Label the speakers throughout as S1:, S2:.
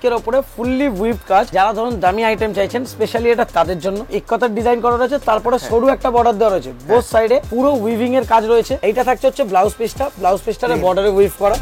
S1: সিল্কের উপরে fully we've কাজ, যারা ধরুন দামি আইটেম চাইছেন স্পেশালি এটা তাদের জন্য ইক্কাতার ডিজাইন করা রয়েছে, তারপরে সরু একটা বর্ডার দেওয়া রয়েছে, বোথ সাইডে পুরো উইভিং এর কাজ রয়েছে। এইটা থাকছে হচ্ছে ব্লাউজ পিসটা, ব্লাউজ পিসটারে বর্ডারে উইভ করা।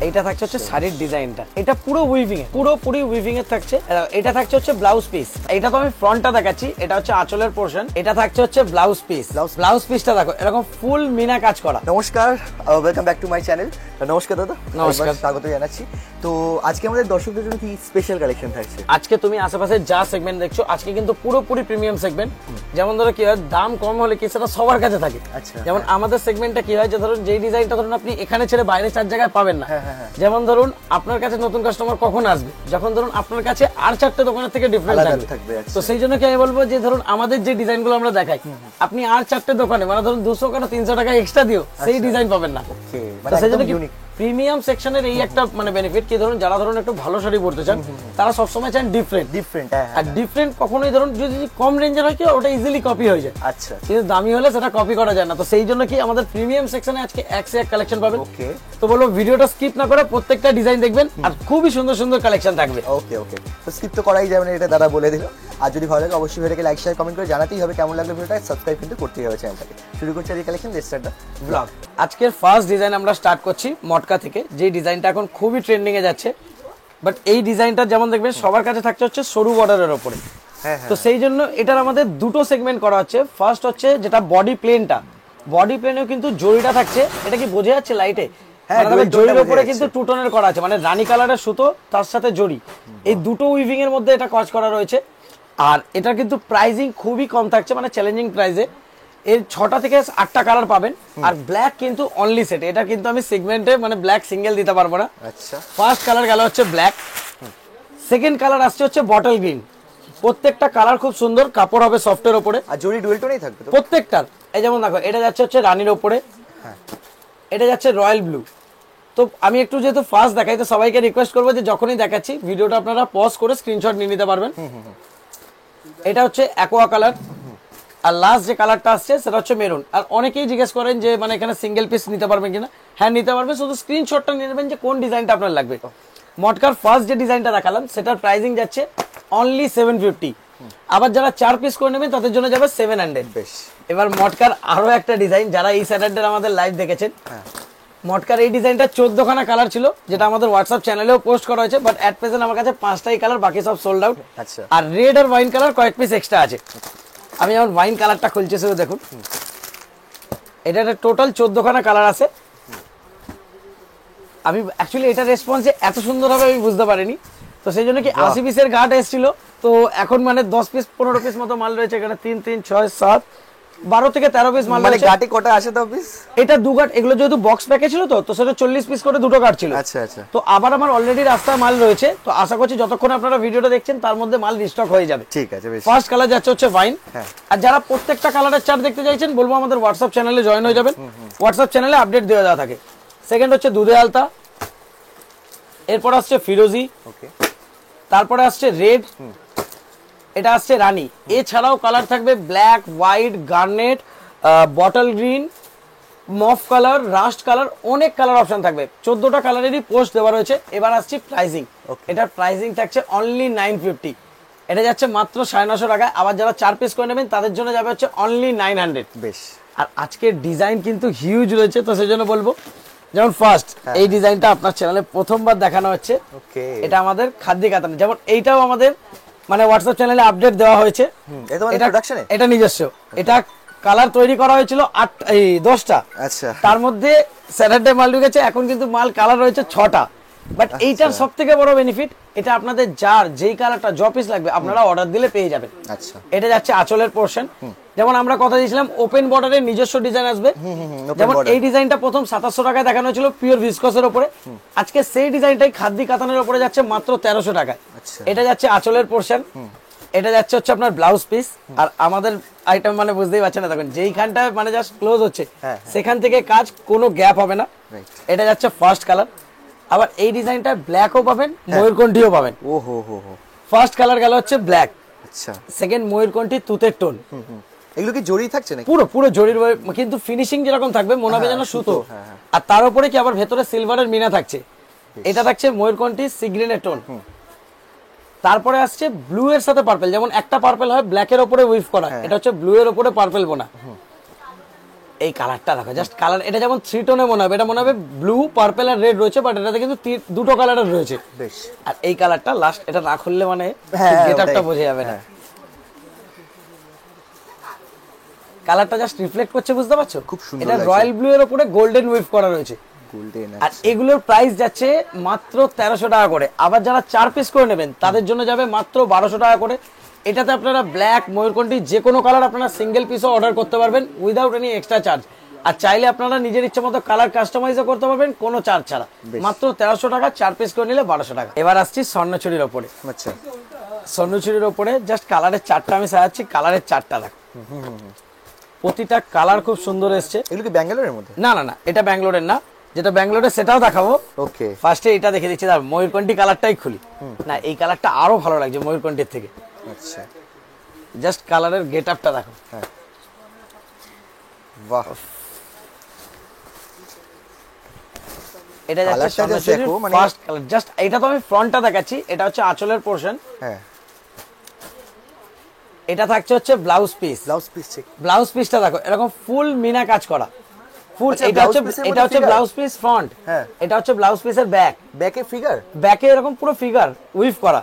S1: এটা থাকছে হচ্ছে শাড়ির ডিজাইনটা, এটা পুরো উইভিং এ, পুরোপুরি উইভিং এর থাকছে। এটা থাকছে হচ্ছে ব্লাউজ পিস, এটা তো আমি ফ্রন্টটা দেখাচ্ছি, এটা হচ্ছে আঁচলের পোর্শন। এটা থাকছে হচ্ছে ব্লাউজ পিস, ব্লাউজ পিসটা দেখো এরকম ফুল মিনা কাজ করা।
S2: নমস্কার, welcome back to my channel. নমস্কার দাদা।
S1: নমস্কার,
S2: স্বাগত জানাচ্ছি। তো আজকে আমাদের দর্শকদের জন্য কি স্পেশাল কালেকশন থাকছে?
S1: আজকে তুমি আশেপাশে যা সেগমেন্ট দেখছো আজকে কিন্তু পুরোপুরি প্রিমিয়াম সেগমেন্ট। যেমন ধরো কি হয়, দাম কম হলে কি সেটা সবার কাছে থাকে। যেমন আমাদের সেগমেন্টটা কি হয় যে ধরুন যেই ডিজাইনটা ধরুন আপনি এখানে ছেড়ে বাইরে 4 জায়গায় পাবেন না। যেমন ধরুন আপনার কাছে নতুন কাস্টমার কখন আসবে, যখন ধরুন আপনার কাছে আর 4টে দোকানের থেকে ডিফারেন্ট থাকবে। তো সেই জন্য কি আমি বলবো যে ধরুন আমাদের যে ডিজাইনগুলো আমরা দেখাই, আপনি আর 4টে দোকানে মানে ধরুন 200 টাকা 300 টাকা এক্সট্রা দিও সেই ডিজাইন পাবেন না। তো সেই জন্য প্রিমিয়াম সেকশনের এই একটা মানে বেনিফিট কি ধরুন যারা ধরুন একটু ভালো শাড়ি পরতে চান তারা সবসময় চান ডিফারেন্ট। আর ডিফারেন্ট কখনোই ধরুন যদি কম রেঞ্জের হয় কি ওটা ইজিলি কপি হয়ে যায়। আচ্ছা, কিন্তু দামি হলে সেটা কপি করা যায় না। তো সেই জন্য কি আমাদের প্রিমিয়াম সেকশনে আজকে এক সে এক কালেকশন পাবেন। তো বলবো ভিডিওটা স্কিপ না করে প্রত্যেকটা ডিজাইন দেখবেন আর খুবই সুন্দর সুন্দর কালেকশন থাকবে।
S2: ওকে, তো স্কিপ তো করাই যাবে না, এটা দাদা বলে দিল। আর যদি ভালো লাগে অবশ্যই ভিডিওকে লাইক শেয়ার কমেন্ট করে জানাতেই হবে কেমন লাগলো ভিডিওটা, সাবস্ক্রাইব কিন্তু করতেই হবে চ্যানেলটাকে। শুরু করছি এই collection, let's start the blog.
S1: আজকের ফার্স্ট ডিজাইন আমরা স্টার্ট করছি মটকা থেকে, যে ডিজাইনটা এখন খুবই ট্রেন্ডিং এ যাচ্ছে। বাট এই ডিজাইনটা যেমন দেখবেন সবার কাছে থাকছে হচ্ছে সরু বর্ডারের উপরে। তো সেই জন্য এটার আমাদের দুটো সেগমেন্ট করা হচ্ছে। ফার্স্ট হচ্ছে যেটা বডি প্লেনটা, বডি প্লেনেও কিন্তু জরিটা থাকছে। এটা কি বোঝা যাচ্ছে লাইটে? জরির উপরে কিন্তু টু টোনের করা আছে, মানে রানী কালারের সুতো তার সাথে জরি, এই দুটো উইভিং এর মধ্যে এটা কাজ করা রয়েছে। আর এটা কিন্তু প্রাইসিং খুবই কম থাকছে, মানে চ্যালেঞ্জিং প্রাইসে। এর 6টা থেকে 8টা কালার পাবেন। আর ব্ল্যাক কিন্তু অনলি সেট, এটা কিন্তু আমি সেগমেন্টে মানে ব্ল্যাক সিঙ্গেল দিতে পারবো না। আচ্ছা, ফার্স্ট কালার গেল হচ্ছে ব্ল্যাক, সেকেন্ড কালার আসছে হচ্ছে বটল গ্রিন। প্রত্যেকটা কালার খুব সুন্দর, কাপড় হবে সফটের উপরে
S2: আর জরি ডুয়েল টোনেই থাকবে
S1: প্রত্যেকটার। এই যেমন দেখো এটা যাচ্ছে হচ্ছে রানীর উপরে, এটা যাচ্ছে রয়্যাল ব্লু। তো আমি একটু যেহেতু ফার্স্ট দেখাই তো সবাইকে রিকোয়েস্ট করবো যে যখনই দেখাচ্ছি ভিডিওটা আপনারা পজ করে স্ক্রিনশট নিয়ে নিতে পারবেন। এটা হচ্ছে অ্যাকোয়া কালার, আর লাস্ট যে কালারটা আসছে সেটা হচ্ছে মেরুন। আর অনেকেই জিজ্ঞেস করেন যে মানে এখানে সিঙ্গেল পিস নিতে পারবেন কিনা। হ্যাঁ নিতে পারবেন, শুধু স্ক্রিনশটটা নিয়ে নেবেন যে কোন ডিজাইনটা আপনার লাগবে। মটকার ফার্স্ট যে ডিজাইনটা দেখালাম সেটার প্রাইসিং যাচ্ছে অনলি 750। আবার যারা 4 পিস করে নেবেন তাদের জন্য যাবে 700। বেশ, এবার মটকার আরো একটা ডিজাইন, যারা এই স্যাটারডে আমাদের লাইভ দেখেছেন, মটকার এই ডিজাইনটা 14খানা কালার ছিল, যেটা আমাদের হোয়াটসঅ্যাপ চ্যানেলেও পোস্ট করা হয়েছে। বাট এট প্রেজেন্ট আমার কাছে 5টাই কালার, বাকি সব সোল্ড আউট। আর রেড আর ওয়াইন কালার কয়েক পিস এক্সট্রা আছে। আমি যেমন ওয়াইন কালারটা খুলছি সেটা দেখুন, এটা টোটাল 14খানা কালার আছে। আমি অ্যাকচুয়ালি এটা রেসপন্সে এত সুন্দর হবে আমি বুঝতে পারিনি। তো সেই জন্য কি 80 পিসের গাঁট এসেছিল, তো এখন মানে 10 পিস 15 পিস মতো মাল রয়েছে এখানে। 3 3 6 7 12 থেকে 13 পিস মাল।
S2: মানে গাঁটে কটা আসে তো পিস?
S1: এটা 2 গাঁট, এগুলো যেহেতু বক্স প্যাকে ছিল তো সেটা 40 পিস করে 2টো গাঁট ছিল।
S2: আচ্ছা আচ্ছা।
S1: তো আবার আমার অলরেডি রাস্তায় মাল রয়েছে, তো আশা করছি যতক্ষণ আপনারা ভিডিওটা দেখছেন তার মধ্যে মাল রিস্টক হয়ে যাবে।
S2: ঠিক আছে, বেশ।
S1: ফার্স্ট কালার যাচ্ছে হচ্ছে ওয়াইন। আর যারা প্রত্যেকটা কালারের চার্ট দেখতে চাইছেন বলবো আমাদের হোয়াটসঅ্যাপ চ্যানেলে জয়েন হয়ে যাবেন, হোয়াটসঅ্যাপ চ্যানেলে আপডেট দেওয়া দেওয়া থাকে। সেকেন্ড হচ্ছে দুধে আলতা, এরপর আসছে ফিরোজি, তারপরে আসছে রেড, এটা আসছে রানী। এছাড়াও কালার থাকবে black, white, garnet, bottle green, মফ colour, rushed colour, অনেক কালার অপশন থাকবে। 14টা কালারেরই পোস্ট দেওয়া রয়েছে। এবার আসছি প্রাইসিং। এটার প্রাইসিং থাকছে অনলি 950। এটা যাচ্ছে মাত্র 950 টাকায়। আবার যারা 4 পিস করে নেবেন তাদের জন্য যাবে হচ্ছে অনলি 900। বেশ, আর আজকের ডিজাইন কিন্তু হিউজ রয়েছে, তো সেই জন্য বলবো যেমন ফার্স্ট এই ডিজাইনটা আপনার চ্যানেলে প্রথমবার দেখানো হচ্ছে। এটা আমাদের খাদ্য কাতান, যেমন এইটাও আমাদের মানে হোয়াটসঅ্যাপ চ্যানেলে আপডেট দেওয়া হয়েছে। এটা নিজস্ব, এটা কালার তৈরি করা হয়েছিল 10টা। আচ্ছা, তার মধ্যে স্যাটারডে মাল ঢুকেছে, এখন কিন্তু মাল কালার রয়েছে 6টা। বাট এইটার সব থেকে বড় বেনিফিট, এটা আপনাদের যার যেই কালারটা জ পিস লাগবে আপনারা অর্ডার দিলে পেয়ে যাবেন। আচ্ছা, এটা যাচ্ছে আঁচলের পোর্শন। যেমন আমরা কথা দিয়েছিলাম ওপেন বর্ডারের নিজস্ব ডিজাইন আসবে। যেমন এই ডিজাইনটা প্রথম 2700 টাকায় দেখানো হয়েছিল পিওর ভিসকসের উপরে, আজকে সেই ডিজাইনটাই খাদ্য কাতানের উপরে যাচ্ছে মাত্র 1300 টাকায়। এটা যাচ্ছে আঁচলের পোর্শন, এটা যাচ্ছে হচ্ছে আপনার ব্লাউজ পিস। আর আমাদের আইটেম মানে বুঝতেই পারছেন না, দেখুন যেইখানটা মানে জাস্ট ক্লোজ হচ্ছে সেখান থেকে কাজ, কোনো গ্যাপ হবে না। এটা যাচ্ছে ফার্স্ট কালার। আবার এই ডিজাইনটা ব্ল্যাকও পাবেন, ময়ূরকণ্ঠীও পাবেন। ফার্স্ট কালার গেল হচ্ছে ব্ল্যাক। আচ্ছা, সেকেন্ড ময়ূরকণ্ঠী তুতের টোন।
S2: এগুলো কি জড়ি থাকছে নাকি?
S1: পুরো পুরো জরির কিন্তু ফিনিশিং যেরকম থাকবে মনে হবে যেন সুতো। আর তার উপরে কি আবার ভেতরে সিলভারের মিনা থাকছে। এটা থাকছে ময়ূরকণ্ঠী সি গ্রিনের টোন। তারপরে আসছে ব্লু এর সাথে পার্পল, যেমন একটা পার্পল হয় ব্ল্যাক এর উপরে উইভ করা, এটা হচ্ছে ব্লু এর উপরে পার্পল বোনা। এই কালারটা দেখো, জাস্ট কালার, এটা যেমন 3 টোনে মনে হবে, এটা মনে হবে ব্লু পার্পল আর রেড রয়েছে, বাট এটাতে কিন্তু দুটো কালারের রয়েছে।
S2: বেশ।
S1: আর এই কালারটা লাস্ট, এটা না খুললে মানে গেটআপটা বোঝা যাবে না। কালারটা জাস্ট রিফ্লেক্ট করছে, বুঝতে পারছো?
S2: খুব সুন্দর।
S1: এটা রয়্যাল ব্লু এর উপরে গোল্ডেন উইভ করা রয়েছে।
S2: গোল্ডেন।
S1: আর এগুলোর প্রাইস যাচ্ছে মাত্র 1300 টাকা করে। আবার যারা 4 পিস করে নেবেন তাদের জন্য যাবে মাত্র 1200 টাকা করে। এটাতে আপনারা ব্ল্যাক, ময়ূরকণ্ঠী যে কোনো কালার আপনারা সিঙ্গেল পিসও অর্ডার করতে পারবেন উইদাউট এনি এক্সট্রা চার্জ। আর চাইলে আপনারা নিজের ইচ্ছে মতো কালার কাস্টমাইজও করতে পারবেন কোনো চার্জ ছাড়া। মাত্র 1300 টাকা, 4 পিস করে নিলে 1200 টাকা। এবার আসছি স্বর্ণচুরির ওপরে।
S2: আচ্ছা,
S1: স্বর্ণচুরির ওপরে জাস্ট কালারের চারটা আমি সাজাচ্ছি, কালারের চারটা দেখো, প্রতিটা কালার খুব সুন্দর এসছে।
S2: এগুলো কি ব্যাঙ্গালোরের মধ্যে?
S1: না না না, এটা ব্যাঙ্গালোরের না, যেটা ব্যাঙ্গালোরের সেটাও দেখাবো।
S2: ওকে,
S1: ফার্স্টে এটা দেখে দিচ্ছি, তার ময়ূরকণ্ঠী কালারটাই খুলি। না, এই কালারটা আরো ভালো লাগছে ময়ূরকণ্ঠীর থেকে।
S2: আচ্ছা,
S1: জাস্ট কালারের গেটআপটা দেখো।
S2: হ্যাঁ, বাহ।
S1: এটা যাচ্ছে ফার্স্ট কালার। জাস্ট এটা তো আমি ফ্রন্টটা দেখাচ্ছি, এটা হচ্ছে আঁচলের পোরশন।
S2: হ্যাঁ,
S1: এটা থাকছে হচ্ছে ব্লাউজ পিস।
S2: ব্লাউজ পিস ঠিক।
S1: ব্লাউজ পিসটা দেখো, এরকম ফুল মিনা কাজ করা, ফুল। এটা হচ্ছে ব্লাউজ পিস ফ্রন্ট, এটা হচ্ছে ব্লাউজ পিসের ব্যাক।
S2: ব্যাকে ফিগার,
S1: ব্যাকে এরকম পুরো ফিগার উইভ করা।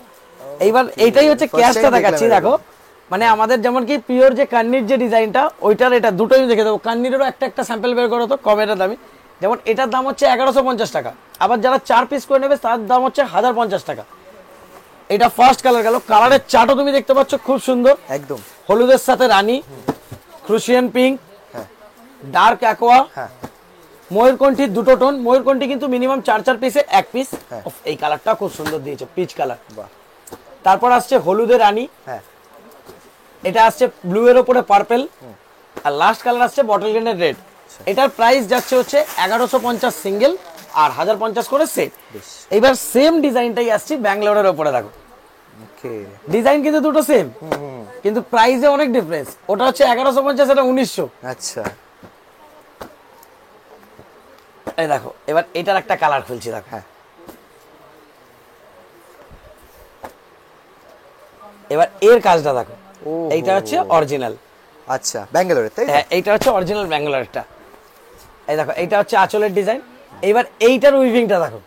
S1: এইবার এইটাই হচ্ছে ক্যাশটা দেখাচ্ছি দেখো। মানে আমাদের যেমন কি পিওর যে কান্নির যে ডিজাইনটা, ওইটার এটা দুটোই দেখে দেবো। কান্নিরেরও একটা একটা স্যাম্পল বের করো তো কমের দামি। যেমন এটার দাম হচ্ছে 1150 টাকা, আবার যারা 4 পিস করে নেবে তার দাম হচ্ছে 1050 টাকা। এটা ফার্স্ট কালার গেল। কালারের চার্টও তুমি দেখতে পাচ্ছ খুব সুন্দর,
S2: একদম
S1: হলুদের সাথে রানী, ক্রুশিয়ান পিঙ্ক, ডার্ক অ্যাকোয়া, ময়ূরকণ্ঠীর দুটো টোন। ময়ূরকণ্ঠী কিন্তু মিনিমাম 4 পিসে 1 পিস। এই কালারটা খুব সুন্দর দিয়েছে, পিচ কালার। তারপর আসছে হলুদের রানী, এটা আসছে ব্লু এর উপরে পার্পল, আর লাস্ট কালার আসছে বটল গ্রিনের রেড। এটার প্রাইস যাচ্ছে হচ্ছে 1150 সিঙ্গেল আর 1050 করে সেট। এবার সেম ডিজাইনটাই আসছে ব্যাঙ্গালোরের উপরে দেখো। ডিজাইন কিন্তু দুটো সেম, কিন্তু প্রাইসে অনেক ডিফারেন্স। ওটা হচ্ছে 1150, এটা 1900।
S2: আচ্ছা,
S1: এই দেখো, এবার এটার একটা কালার খুলছি দেখো।
S2: হ্যাঁ,
S1: এবার এর কাজটা দেখো, এইটা হচ্ছে অরিজিনাল।
S2: আচ্ছা, ব্যাঙ্গালোরের, তাই?
S1: হ্যাঁ, এইটা হচ্ছে অরিজিনাল ব্যাঙ্গালোরেরটা। এই দেখো, এইটা হচ্ছে আঁচলের ডিজাইন। এবার এইটার উইভিংটা দেখো,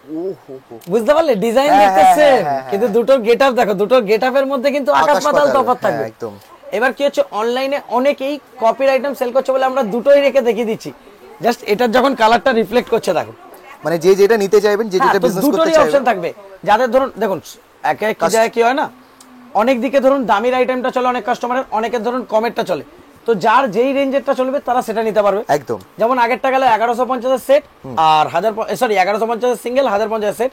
S1: বুঝতে পারলে? ডিজাইন দেখতে সেম, কিন্তু দুটোর গেটআপ দেখো, দুটোর গেটআপের মধ্যে কিন্তু আকাশ পাতাল তফাৎ থাকবে
S2: একদম।
S1: এবার কি হচ্ছে, অনলাইনে অনেকেই কপির আইটেম সেল করছে বলে আমরা দুটোই রেখে দেখিয়ে দিচ্ছি। জাস্ট এটার যখন কালারটা রিফ্লেক্ট করছে দেখো,
S2: মানে যে যেটা নিতে চাইবেন, যে যেটা বিজনেস করতে
S1: দুটোরই
S2: চাইবেন,
S1: অপশন থাকবে। যাদের ধরুন দেখুন, একে কি যায় কি হয় না, অনেক দিকে ধরুন দামির আইটেমটা চলে অনেক কাস্টমারের, অনেকের ধরুন কমেরটা চলে। তো যার যেই রেঞ্জেরটা চলবে তারা সেটা নিতে পারবে একদম। যেমন আগেরটা গেল 1150 এর সেট আর 1150 এর সিঙ্গেল, 1050 এর সেট।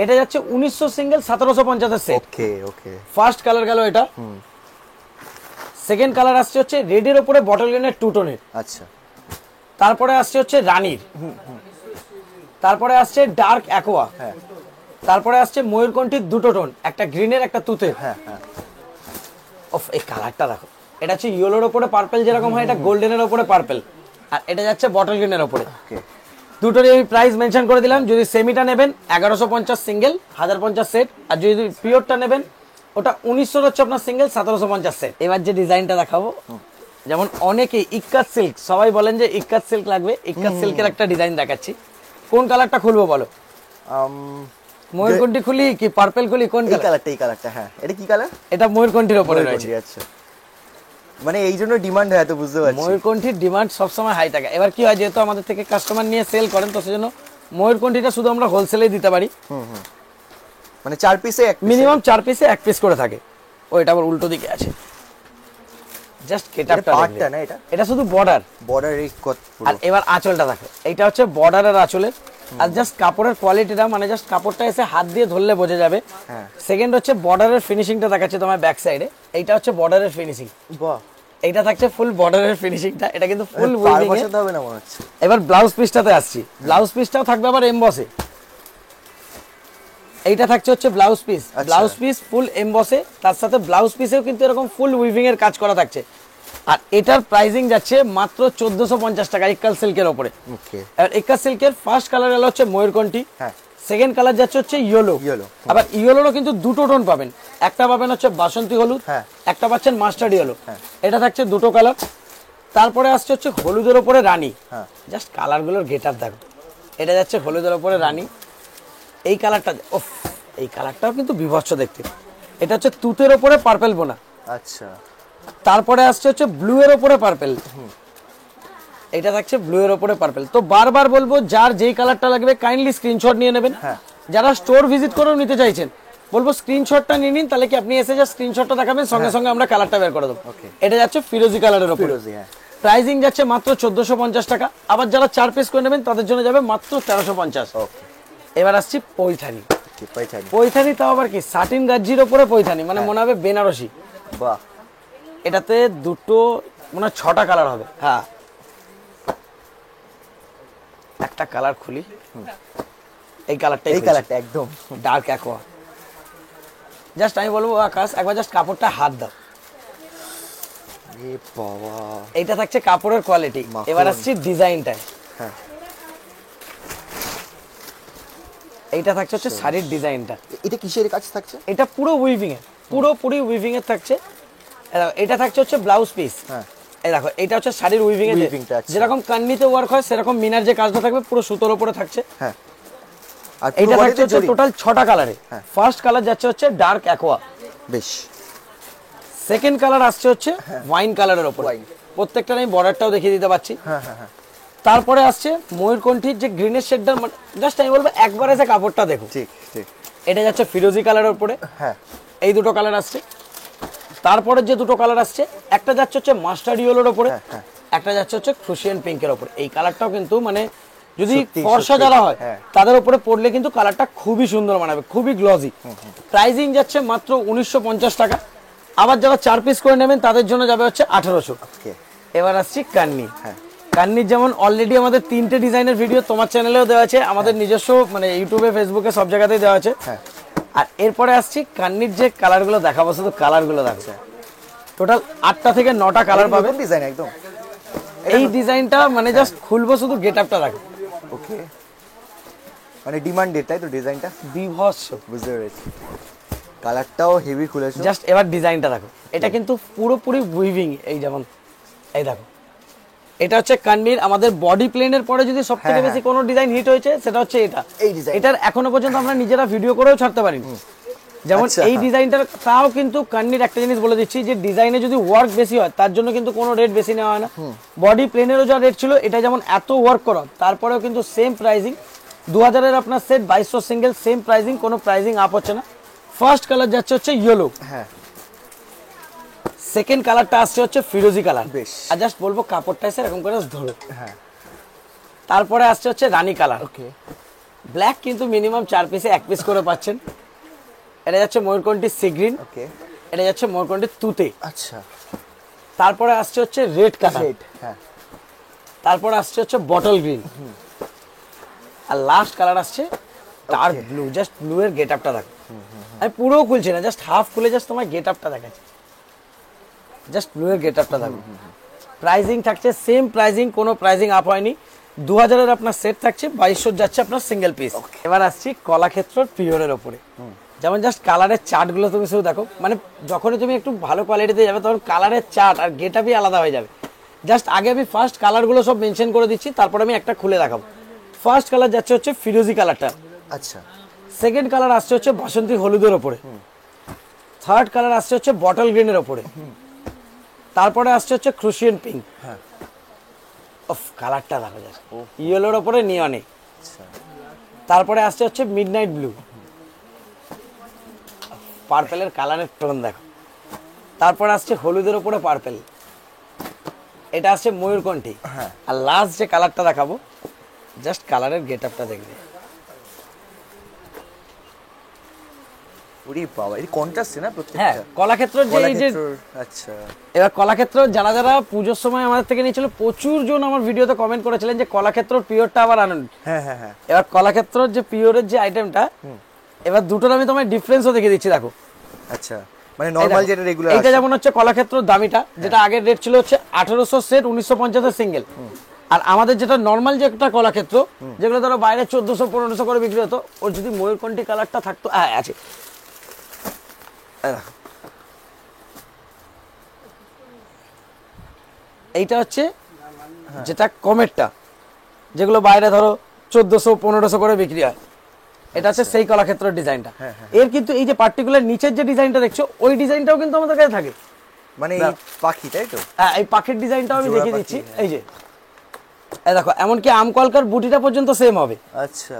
S1: এটা যাচ্ছে 1900 সিঙ্গেল, 1750 এর সেট।
S2: ওকে ওকে।
S1: ফার্স্ট কালার গেল এটা। সেকেন্ড কালার আসছে হচ্ছে রেড এর উপরে বটল গ্রিনের টু টোনের।
S2: আচ্ছা।
S1: তারপরে আসছে হচ্ছে রানীর, তারপরে আসছে ডার্ক অ্যাকোয়া, তারপরে আসছে ময়ূরকণ্ঠীর দুটো টোন, একটা গ্রিনের একটা তুতের। এই কালারটা দেখো, এটা হচ্ছে ইয়েলোর উপরে পার্পল যেরকম হয়, এটা গোল্ডেনের উপরে পার্পল, আর এটা যাচ্ছে বটল গ্রিনের উপরে। দুটোরই আমি প্রাইস মেনশন করে দিলাম। যদি সেমিটা নেবেন 1150 সিঙ্গেল, 1050 সেট, আর যদি পিওরটা নেবেন ওটা 1900 হচ্ছে আপনার সিঙ্গেল, 1750 সেট। এবার যে ডিজাইনটা দেখাবো, যেমন অনেকে ইক্কাত সিল্ক, সবাই বলেন যে ইক্কাত সিল্ক লাগবে, ইক্কাত সিল্কের একটা ডিজাইন দেখাচ্ছি। কোন কালারটা খুলবো বলো? ময়ূরকণ্ঠী খুলি কি পার্পল খুলি? কোন
S2: কালারটা? এই কালারটা। হ্যাঁ, এটা কি কালার?
S1: এটা ময়ূরকণ্ঠীর উপরে রয়েছে।
S2: আচ্ছা, মানে এই জন্য ডিমান্ড হয়, তো বুঝতে পারছি।
S1: ময়ূরকণ্ঠীর ডিমান্ড সবসময় হাই থাকে। এবার কি হয়, যেহেতু আমাদের থেকে কাস্টমার নিয়ে সেল করেন, তো সেজন্য ময়ূরকণ্ঠীটা শুধু আমরা হোলসেলেই দিতে পারি।
S2: মানে 4 পিসে
S1: মিনিমাম 4 পিসে 1 পিস করে থাকে। ওইটা আবার উল্টো দিকে আছে। জাস্ট গেটআপটা
S2: পার্টটা না,
S1: এটা শুধু বর্ডার
S2: এই কত পুরো।
S1: আর এবার আঁচলটা দেখো, এইটা হচ্ছে বর্ডারের আঁচলের। আর জাস্ট কাপড়ের কোয়ালিটিটা, মানে জাস্ট কাপড়টা এসে হাত দিয়ে ধরলে বোঝা যাবে। সেকেন্ড হচ্ছে বর্ডারের ফিনিশিংটা দেখাচ্ছে তোমার ব্যাক সাইডে। এইটা হচ্ছে বর্ডারের ফিনিশিং। বাহ, এইটা থাকছে ফুল বর্ডারের ফিনিশিংটা। এটা কিন্তু ফুল উইভিং এ
S2: হবে না মনে হচ্ছে।
S1: এবার ব্লাউজ পিসটাতে আসছি। ব্লাউজ পিসটাও থাকবে আবার এমবসে। এইটা থাকছে হচ্ছে blouse piece. Blouse piece full এমবসে, তার সাথে ব্লাউজ পিসেও কিন্তু এরকম ফুল উইভিং এর কাজ করা থাকছে। আর এটার প্রাইসিং যাচ্ছে মাত্র 1450 টাকা এক্কাল সিল্কের উপরে।
S2: ওকে,
S1: আর এক্কাল সিল্কের ফার্স্ট কালার হলো হচ্ছে ময়ূরকণ্ঠী,
S2: হ্যাঁ,
S1: সেকেন্ড কালার যাচ্ছে হচ্ছে ইয়েলো। আবার ইয়েলোরও কিন্তু দুটো টোন পাবেন, একটা পাবেন হচ্ছে বাসন্তী হলুদ,
S2: হ্যাঁ,
S1: একটা পাচ্ছেন মাস্টার্ড ইয়েলো।
S2: হ্যাঁ,
S1: এটা থাকছে দুটো কালার। তারপরে আসছে হচ্ছে হলুদের উপরে রানী,
S2: হ্যাঁ,
S1: জাস্ট কালারগুলোর গেটআপ দেখো। এটা যাচ্ছে হলুদের উপরে রানী, এই কালারটা ওফ, এই কালারটাও কিন্তু বিভৎস দেখতে। এটা হচ্ছে তুতের উপরে পার্পল বোনা।
S2: আচ্ছা,
S1: তারপরে আসছে হচ্ছে ব্লু এর উপরে পার্পল, এটা থাকছে ব্লু এর উপরে পার্পল। তো বারবার বলবো যার যেই কালারটা লাগবে কাইন্ডলি স্ক্রিনশট নিয়ে নেবেন।
S2: হ্যাঁ,
S1: যারা স্টোর ভিজিট করেও নিতে চাইছেন বলবো স্ক্রিনশটটা নিয়ে নিন, তাহলে কি আপনি এসে যা স্ক্রিনশটটা দেখাবেন, সঙ্গে সঙ্গে আমরা কালারটা বের করে দেবো। এটা যাচ্ছে ফিরোজি কালারের উপরে,
S2: হ্যাঁ,
S1: প্রাইসিং যাচ্ছে মাত্র 1450 টাকা। আবার যারা 4 পিস করে নেবেন তাদের জন্য যাবে মাত্র 1350।
S2: ওকে,
S1: এবার আসছি পৈথানি।
S2: পৈঠানি,
S1: পৈথানি তাও আবার কি সাটিন গাজ্জির উপরে পৈথানি, মানে মনে হবে বেনারসি।
S2: বাহ,
S1: এটাতে দুটো মনে হয় 6টা কালার হবে। হ্যাঁ, একটা কালার খুলি, এই কালারটা,
S2: এই কালারটা একদম
S1: ডার্ক অ্যাকোয়া। জাস্ট আমি বলবো আকাশ একবার জাস্ট কাপড়টা হাত দাও,
S2: এ বাবা,
S1: এইটা থাকছে কাপড়ের কোয়ালিটি।
S2: মাখন।
S1: এবার আসছি ডিজাইনটায়,
S2: হ্যাঁ,
S1: এইটা থাকছে হচ্ছে শাড়ির ডিজাইনটা।
S2: এটা কিসের কাজ থাকছে?
S1: এটা পুরো উইভিং এর, পুরোপুরি উইভিং এর থাকছে। এটা থাকছে হচ্ছে ব্লাউজ পিস।
S2: হ্যাঁ,
S1: এই দেখো, এটা হচ্ছে শাড়ির উইভিং এর,
S2: Weaving টা, আচ্ছা।
S1: যেরকম কান্নিতে ওয়ার্ক হয় সেরকম মিনার যে কাজটা থাকবে পুরো সুতোর উপরে থাকছে।
S2: হ্যাঁ, আর
S1: এইটা থাকছে হচ্ছে টোটাল 6টা কালারে।
S2: হ্যাঁ।
S1: ফার্স্ট কালার যাচ্ছে হচ্ছে ডার্ক অ্যাকোয়া,
S2: বেশ,
S1: সেকেন্ড কালার আসছে হচ্ছে ওয়াইন কালারের উপরে।
S2: Wine।
S1: প্রত্যেকটার আমি বর্ডারটাও দেখিয়ে দিতে পারছি।
S2: হ্যাঁ, হ্যাঁ, হ্যাঁ,
S1: তারপরে আসছে ময়ূরকণ্ঠীর যে গ্রিনের শেডটা, জাস্ট আমি বলবো একবার এসে কাপড়টা দেখো।
S2: ঠিক ঠিক,
S1: এটা যাচ্ছে ফিরোজি কালারের উপরে,
S2: হ্যাঁ,
S1: এই দুটো কালার আসছে। তারপরে যে দুটো কালার আসছে, একটা যাচ্ছে হচ্ছে মাস্টার্ড ইয়েলোর উপরে,
S2: হ্যাঁ, হ্যাঁ,
S1: একটা যাচ্ছে হচ্ছে ক্রুশিয়ান পিঙ্কের উপরে। এই কালারটাও কিন্তু মানে যদি
S2: সত্যি,
S1: ফর্সা
S2: সত্যি,
S1: যারা হয়
S2: হ্যাঁ।
S1: তাদের উপরে পরলে কিন্তু কালারটা খুবই সুন্দর মানাবে, খুবই গ্লজি। প্রাইসিং যাচ্ছে মাত্র 1950 টাকা। আবার যারা 4 পিস করে নেবেন তাদের জন্য যাবে হচ্ছে 1800।
S2: ওকে,
S1: এবার আসছি কান্নি।
S2: হ্যাঁ,
S1: কান্নির যেমন অলরেডি আমাদের 3টে ডিজাইনের ভিডিও তোমার চ্যানেলেও দেওয়া আছে, আমাদের নিজস্ব মানে ইউটিউবে ফেসবুকে সব জায়গাতেই দেওয়া আছে।
S2: হ্যাঁ,
S1: আর এরপরে আসছি কান্নির যে কালারগুলো দেখাবো, শুধু কালারগুলো দেখছে, টোটাল 8টা থেকে 9টা কালার পাবে।
S2: ডিজাইন একদম,
S1: এই ডিজাইনটা মানে জাস্ট খুলবো, শুধু গেটআপটা রাখো।
S2: ওকে, মানে ডিমান্ডেড, তাই তো ডিজাইনটা?
S1: বিভৎস,
S2: বুঝতে পেরেছি, কালারটাও হেভি খুলেছো।
S1: জাস্ট এবার ডিজাইনটা দেখো। এটা কিন্তু পুরোপুরি উইভিং, এই যেমন এই দেখো, এটা হচ্ছে কান্নির আমাদের বডি প্লেনের পরে যদি সবথেকে
S2: হ্যাঁ,
S1: বেশি কোনো ডিজাইন হিট হয়েছে সেটা হচ্ছে এটা।
S2: এই ডিজাইন,
S1: এটার এখনো পর্যন্ত আমরা নিজেরা ভিডিও করেও ছাড়তে পারিনি। যেমন
S2: আচ্ছা।
S1: এই ডিজাইনটার, তাও কিন্তু কান্নির একটা জিনিস বলে দিচ্ছি, যে ডিজাইনে যদি ওয়ার্ক বেশি হয় তার জন্য কিন্তু কোনো রেট বেশি নেওয়া হয় না। বডি প্লেনেরও যা রেট ছিল, এটা যেমন এত ওয়ার্ক করা, তারপরেও কিন্তু সেম প্রাইজিং। 2000-এর আপনার সেট, 2200 সিঙ্গেল, সেম প্রাইজিং, কোনো প্রাইজিং আপ হচ্ছে না। ফার্স্ট কালার যাচ্ছে হচ্ছে ইয়েলো,
S2: হ্যাঁ,
S1: সেকেন্ড কালারটা আসছে হচ্ছে ফিরোজি কালার।
S2: বেশ।
S1: আর জাস্ট বলবো কাপড়টা এসে এরকম করে ধরো।
S2: হ্যাঁ,
S1: তারপরে আসছে হচ্ছে রানী কালার,
S2: ওকে,
S1: ব্ল্যাক কিন্তু মিনিমাম 4 পিসে 1 পিস করে পাচ্ছেন। এটা যাচ্ছে ময়ূরকণ্ঠী সি গ্রিন,
S2: ওকে,
S1: এটা যাচ্ছে ময়ূরকণ্ঠী তুতে।
S2: আচ্ছা,
S1: তারপরে আসছে হচ্ছে রেড কালার,
S2: রেড, হ্যাঁ,
S1: তারপরে আসছে হচ্ছে বটল গ্রিন, আর লাস্ট কালার আসছে ডার্ক ব্লু। জাস্ট ব্লু এর গেটআপটা দেখো, আমি পুরো খুলছি না, জাস্ট হাফ খুলে জাস্ট তোমার গেটআপটা দেখাচ্ছি। জাস্ট ব্লু এর গেটআপটা দেখো। প্রাইজিং থাকছে সেম প্রাইজিং, কোনো প্রাইজিং আপ হয়নি। 2000-এর আপনার সেট থাকছে, 2200 যাচ্ছে আপনার সিঙ্গেল পিস। এবার আসছি কলাক্ষেত্রর পিওরের উপরে। যেমন জাস্ট কালারের চার্ট গুলো তুমি শুধু দেখো, মানে যখনই তুমি একটু ভালো কোয়ালিটিতে যাবে তখন কালারের চার্ট আর গেটআপই আলাদা হয়ে যাবে। জাস্ট আগে আমি ফার্স্ট কালারগুলো সব মেনশন করে দিচ্ছি, তারপর আমি একটা খুলে দেখাবো। ফার্স্ট কালার যাচ্ছে হচ্ছে ফিরোজি কালারটা,
S2: আচ্ছা,
S1: সেকেন্ড কালার আসছে হচ্ছে বাসন্তী হলুদের ওপরে, থার্ড কালার আসছে হচ্ছে বটল গ্রিনের ওপরে, তারপরে আসছে হচ্ছে ক্রুশিয়ান পিঙ্ক।
S2: হ্যাঁ,
S1: অফ, কালারটা দেখো জাস্ট, ইয়েলোর ওপরে নিয়নে।
S2: আচ্ছা,
S1: তারপরে আসছে হচ্ছে মিডনাইট ব্লু, পার্পেলের কালারের টোন দেখো। তারপরে আসছে হলুদের ওপরে পার্পেল, এটা আসছে ময়ূরকণ্ঠী।
S2: হ্যাঁ,
S1: আর লাস্ট যে কালারটা দেখাবো, জাস্ট কালারের গেটআপটা দেখবে।
S2: ওরে বাবা, এই কন্ট্রাস্ট না
S1: হ্যাঁ,
S2: প্রত্যেকটা?
S1: কলাক্ষেত্রের যে এই যে,
S2: আচ্ছা,
S1: এবার কলাক্ষেত্র যারা যারা পুজোর সময় আমাদের থেকে নিয়েছিল, প্রচুর জন আমার ভিডিওতে কমেন্ট করেছিলেন যে কলাক্ষেত্রর পিওরটা আবার আনুন।
S2: হ্যাঁ, হ্যাঁ, হ্যাঁ,
S1: এবার কলাক্ষেত্রর যে পিওরের যে আইটেমটা, এবার দুটোর আমি তোমায় ডিফারেন্সও দেখে দিচ্ছি, দেখো।
S2: আচ্ছা, মানে নরমাল যেটা রেগুলার
S1: এটা যেমন হচ্ছে কলাক্ষেত্র দামিটা, যেটা আগের রেট ছিল হচ্ছে 1800 সেট 1950 সিঙ্গেল। আর আমাদের যেটা নরমাল যে একটা কলাক্ষেত্র, যেগুলো ধরো বাইরে 1400 1500 করে বিক্রি হতো, ওর যদি ময়ূরকণ্ঠী কালারটা থাকতো, হ্যাঁ আছে, এইটা হচ্ছে যেটা কমেরটা, যেগুলো বাইরে ধরো 1400 1500 করে বিক্রি হয়, এটা হচ্ছে সেই কলাক্ষেত্রের ডিজাইনটা। এর কিন্তু এই যে পার্টিকুলার নিচের যে ডিজাইনটা দেখছো, ওই ডিজাইনটাও কিন্তু আমাদের কাছে থাকে,
S2: মানে এই পাখি, তাই তো?
S1: হ্যাঁ, এই পাখির ডিজাইনটাও আমি দেখিয়ে দিচ্ছি। এই যে এই দেখো, এমনকি আম কলকার বুটিটা পর্যন্ত সেম হবে।
S2: আচ্ছা,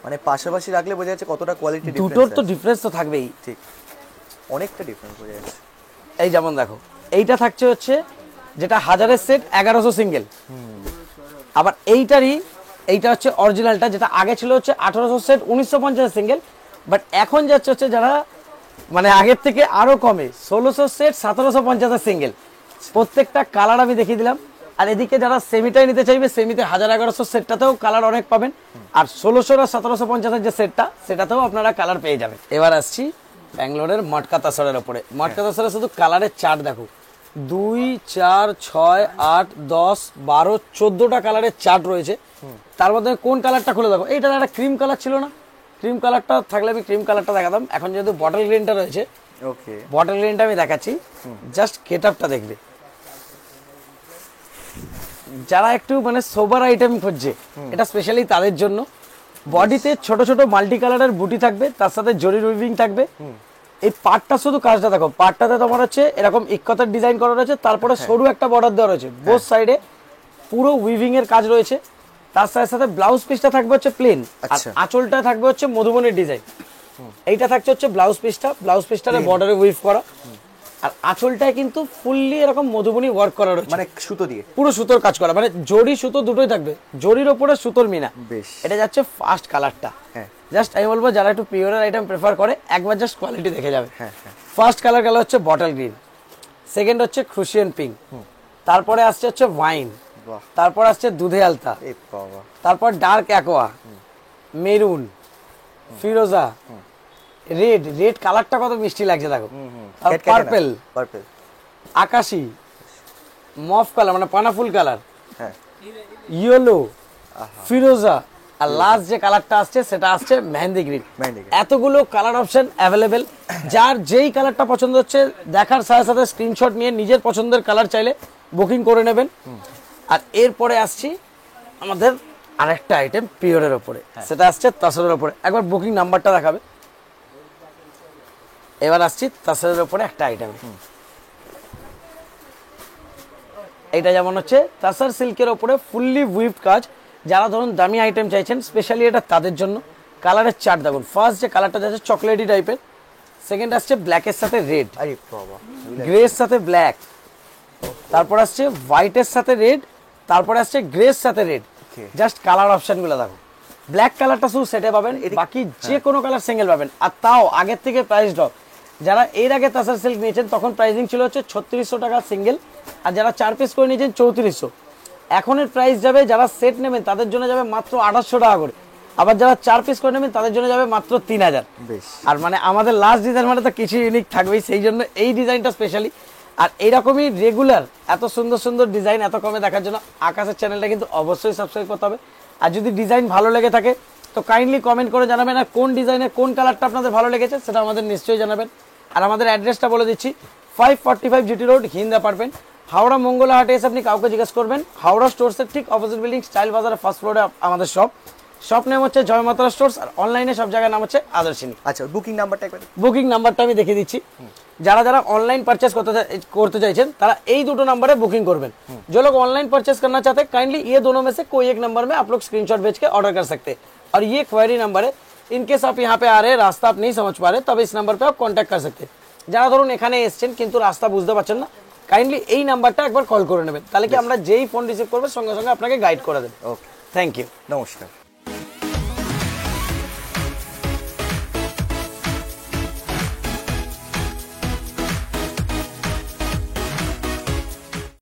S2: মানে পাশাপাশি রাখলে বোঝা যাচ্ছে কতটা কোয়ালিটি ডিফারেন্স।
S1: দুটোর তো ডিফারেন্স তো থাকবেই,
S2: ঠিক, অনেকটা ডিফারেন্স বোঝা যাচ্ছে।
S1: এই যেমন দেখো, এইটা থাকছে হচ্ছে যেটা 1000 সেট 1100 সিঙ্গেল। আবার এইটা হচ্ছে অরিজিনালটা, যেটা আগে ছিল হচ্ছে 1800 সেট 1950 সিঙ্গেল, বাট এখন যাচ্ছে হচ্ছে যারা মানে আগের থেকে আরো কমে 1600 সেট 1750 সিঙ্গেল। প্রত্যেকটা কালার আমি দেখিয়ে দিলাম। আর এদিকে যারা সেমিটাই নিতে চাইবে, সেমিতে 1100 সেটটাতেও কালার অনেক পাবেন, আর 1600 আর 1750 যে সেটটা, সেটাতেও আপনারা কালার পেয়ে যাবেন। এবার আসছি ব্যাঙ্গালোরের মটকা তাসরের উপরে। মটকা তাসরে শুধু কালারের চার্ট দেখো, 2 4 6 8 10 12 14টা কালারের চার্ট রয়েছে। তার মধ্যে কোন কালারটা খুলে দেখো, এইটা একটা ক্রিম কালার ছিল না, ক্রিম কালারটা থাকলে আমি ক্রিম কালারটা দেখাতাম। এখন যেহেতু বটল গ্রিনটা রয়েছে,
S2: ওকে,
S1: বটল গ্রিনটা আমি দেখাচ্ছি, জাস্ট গেটআপটা দেখবে। যারা একটু মানে সোবার আইটেম খুঁজছে, এটা স্পেশালি তাদের জন্য। বডিতে ছোট ছোট মাল্টি কালারের বুটি থাকবে, তার সাথে জরি উইভিং থাকবে। এই পার্টটা শুধু কাজটা দেখো, পার্টটাতে তোমার হচ্ছে এরকম ইক্কতের ডিজাইন করা রয়েছে, তারপরে সরু একটা বর্ডার দেওয়া রয়েছে বোথ সাইডে, পুরো উইভিং এর কাজ রয়েছে। তার সাথে সাথে ব্লাউজ পিসটা থাকবে হচ্ছে প্লেন, আর আঁচলটা থাকবে হচ্ছে মধুবনের ডিজাইন। এইটা থাকছে হচ্ছে ব্লাউজ পিসটা, ব্লাউজ পিসটারে বর্ডারে উইভ করা, আর আঁচলটায় কিন্তু ফুললি এরকম মধুবনী ওয়ার্ক করা রয়েছে,
S2: মানে সুতো দিয়ে,
S1: পুরো সুতোর কাজ করা, মানে জরি সুতো দুটোই থাকবে, জরির ওপরে সুতোর মিনা।
S2: বেশ,
S1: এটা যাচ্ছে ফার্স্ট কালারটা। জাস্ট আমি বলবো যারা একটু পিওরের আইটেম প্রেফার করে, একবার জাস্ট কোয়ালিটি দেখে যাবে। ফার্স্ট কালার গেল হচ্ছে বটল গ্রিন, সেকেন্ড হচ্ছে ক্রুশিয়ান পিঙ্ক, তারপরে আসছে হচ্ছে ওয়াইন, তারপর আসছে দুধে আলতা, তারপর ডার্ক অ্যাকোয়া, মেরুন, ফিরোজা, রেড। রেড কালারটা কত মিষ্টি লাগছে দেখো। পার্পল, আকাশি, মফ কালার মানে পানাফুল কালার, ইয়েলো, ফিরোজা, আর লাস্ট যে কালারটা আসছে সেটা আসছে মেহেন্দি গ্রিন। এতগুলো কালার অপশন অ্যাভেলেবেল, যার যেই কালারটা পছন্দ হচ্ছে দেখার সাথে সাথে স্ক্রিনশট নিয়ে নিজের পছন্দের কালার চাইলে বুকিং করে নেবেন। আর এরপরে আসছি আমাদের আরেকটা আইটেম পিওরের ওপরে, সেটা আসছে তাসরের ওপরে। একবার বুকিং নাম্বারটা দেখাবে। এবার আসছি তাসরের ওপরে একটা আইটেম, এইটা যেমন হচ্ছে তাসার সিল্কের ওপরে ফুললি উইভড কাজ। যারা ধরুন দামি আইটেম চাইছেন, স্পেশালি এটা তাদের জন্য। কালারের চার্ট দেখুন, ফার্স্ট যে কালারটা যাচ্ছে চকলেটি টাইপের, সেকেন্ড আসছে ব্ল্যাকের সাথে রেড, গ্রের সাথে ব্ল্যাক, তারপর আসছে হোয়াইটের সাথে রেড, তারপরে আসছে গ্রের সাথে রেড। জাস্ট কালার অপশনগুলো দেখো, ব্ল্যাক কালারটা শুধু সেটে পাবেন, বাকি যে কোনো কালার সিঙ্গেল পাবেন। আর তাও আগের থেকে প্রাইস ড্রপ। যারা এর আগে তাসার সিল্ক নিয়েছেন তখন প্রাইসিং ছিল হচ্ছে 3600 টাকা সিঙ্গেল, আর যারা 4 পিস করে নিয়েছেন 3400। এখনের প্রাইস যাবে, যারা সেট নেবেন তাদের জন্য যাবে মাত্র 2800 টাকা করে, আবার যারা 4 পিস করে নেবেন তাদের জন্য যাবে মাত্র 3000। আর মানে আমাদের লাস্ট ডিজাইন মানে তো কিছু ইউনিক থাকবেই, সেই জন্য এই ডিজাইনটা স্পেশালি। আর এইরকমই রেগুলার এত সুন্দর সুন্দর ডিজাইন এত কমে দেখার জন্য আকাশের চ্যানেলটা কিন্তু অবশ্যই সাবস্ক্রাইব করতে হবে। আর যদি ডিজাইন ভালো লেগে থাকে তো কাইন্ডলি কমেন্ট করে জানাবেন, আর কোন ডিজাইনের কোন কালারটা আপনাদের ভালো লেগেছে সেটা আমাদের নিশ্চয়ই জানাবেন। আর আমাদের অ্যাড্রেসটা বলে দিচ্ছি, 545 জিটি রোড, হিন্দা অ্যাপার্টমেন্ট, হাওড়া মঙ্গলা হাটে এসে আপনি কাউকে জিজ্ঞেস করবেন, হাওড়া স্টোরসের ঠিক অপোজিট বিল্ডিং স্টাইল বাজারের ফার্স্ট ফ্লোরে আমাদের শপ নেম হচ্ছে জয় মাতারা স্টোর্স, আর অনলাইনে সব জায়গার নাম হচ্ছে আদর্শিনী।
S2: আচ্ছা, বুকিং নাম্বারটা একবার,
S1: বুকিং নাম্বারটা আমি দেখিয়ে দিচ্ছি। যারা যারা ऑनलाइन परचेस करते चाहते तारा यही दोनों नंबर है बुकिंग करबें। जो लोग ऑनलाइन परचेस करना चाहते हैं काइंडली ये दोनों में से कोई एक नंबर में आप लोग स्क्रीनशॉट भेज के ऑर्डर कर सकते हैं। और ये क्वेरी नंबर है, इनकेस आप यहाँ पे आ रहे हैं, रास्ता आप नहीं समझ पा रहे, तब इस नंबर पे आप कॉन्टैक्ट कर सकते हैं। যারা ধরুন এখানে এসেছেন কিন্তু রাস্তা বুঝতে পারছেন না, কাইন্ডলি এই নাম্বারটা একবার কল করে নেবেন, তাহলে কি আমরা যেই ফোন রিসিভ করব সঙ্গে সঙ্গে আপনাকে গাইড করে দেব।
S2: ওকে,
S1: থ্যাংক ইউ,
S2: নমস্কার।